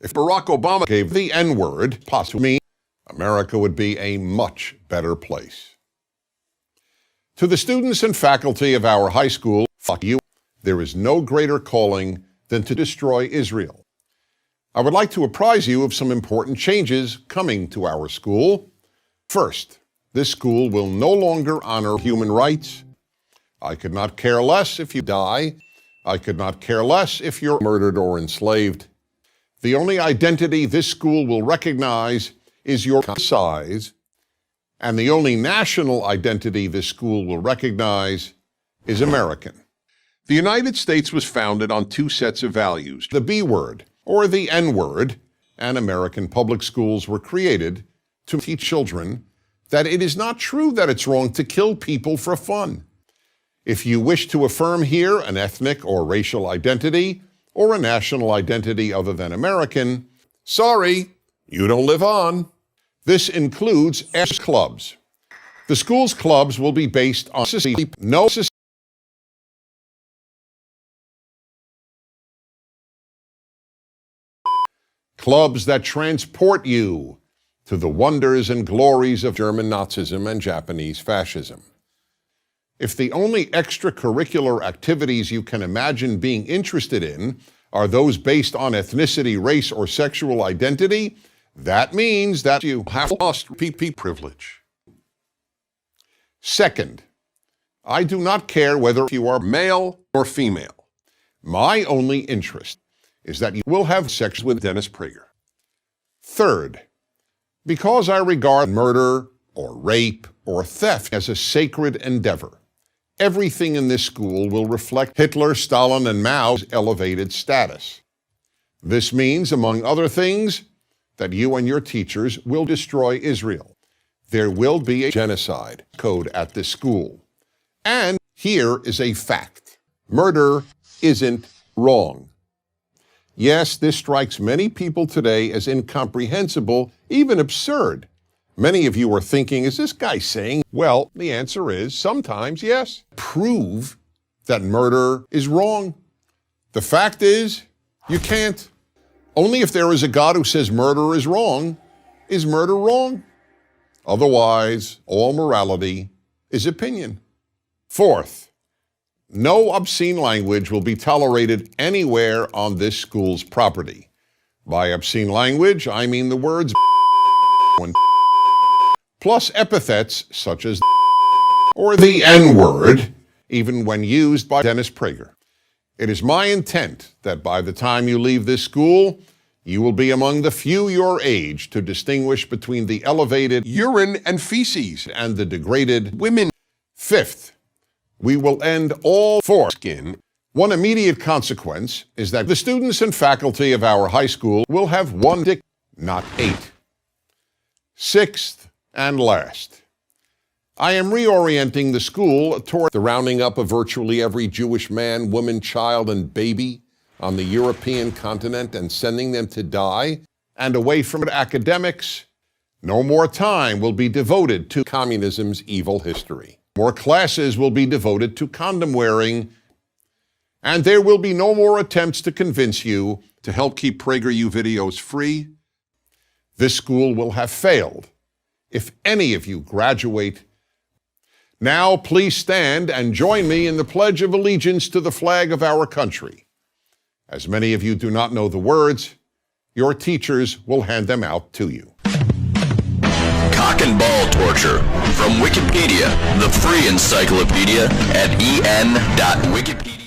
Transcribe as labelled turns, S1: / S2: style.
S1: If Barack Obama gave the N-word, possibly, America would be a much better place. To the students and faculty of our high school, fuck you, there is no greater calling than to destroy Israel. I would like to apprise you of some important changes coming to our school. First, this school will no longer honor human rights. I could not care less if you die. I could not care less if you're murdered or enslaved. The only identity this school will recognize is your size, and the only national identity this school will recognize is American. The United States was founded on two sets of values, the B word or the N word, and American public schools were created to teach children that it is not true that it's wrong to kill people for fun. If you wish to affirm here an ethnic or racial identity or a national identity other than American, sorry, you don't live on. This includes clubs. The school's clubs will be based on no clubs that transport you to the wonders and glories of German Nazism and Japanese fascism. If the only extracurricular activities you can imagine being interested in are those based on ethnicity, race, or sexual identity, that means that you have lost PP privilege. Second, I do not care whether you are male or female. My only interest is that you will have sex with Dennis Prager. Third, because I regard murder or rape or theft as a sacred endeavor, everything in this school will reflect Hitler, Stalin, and Mao's elevated status. This means, among other things, that you and your teachers will destroy Israel. There will be a genocide code at this school. And here is a fact. Murder isn't wrong. Yes, this strikes many people today as incomprehensible, even absurd. Many of you are thinking, is this guy saying? Well, the answer is sometimes yes. Prove that murder is wrong. The fact is, you can't. Only if there is a God who says murder is murder wrong? Otherwise, all morality is opinion. Fourth, no obscene language will be tolerated anywhere on this school's property. By obscene language, I mean the words plus epithets such as or the N-word, even when used by Dennis Prager. It is my intent that by the time you leave this school, you will be among the few your age to distinguish between the elevated urine and feces and the degraded women. Fifth, we will end all foreskin. One immediate consequence is that the students and faculty of our high school will have one dick, not 8. Sixth and last, I am reorienting the school toward the rounding up of virtually every Jewish man, woman, child, and baby on the European continent and sending them to die, and away from academics. No more time will be devoted to communism's evil history. More classes will be devoted to condom wearing, and there will be no more attempts to convince you to help keep PragerU videos free. This school will have failed if any of you graduate. Now, please stand and join me in the Pledge of Allegiance to the flag of our country. As many of you do not know the words, your teachers will hand them out to you.
S2: Cock and ball torture from Wikipedia, the free encyclopedia at en.wikipedia.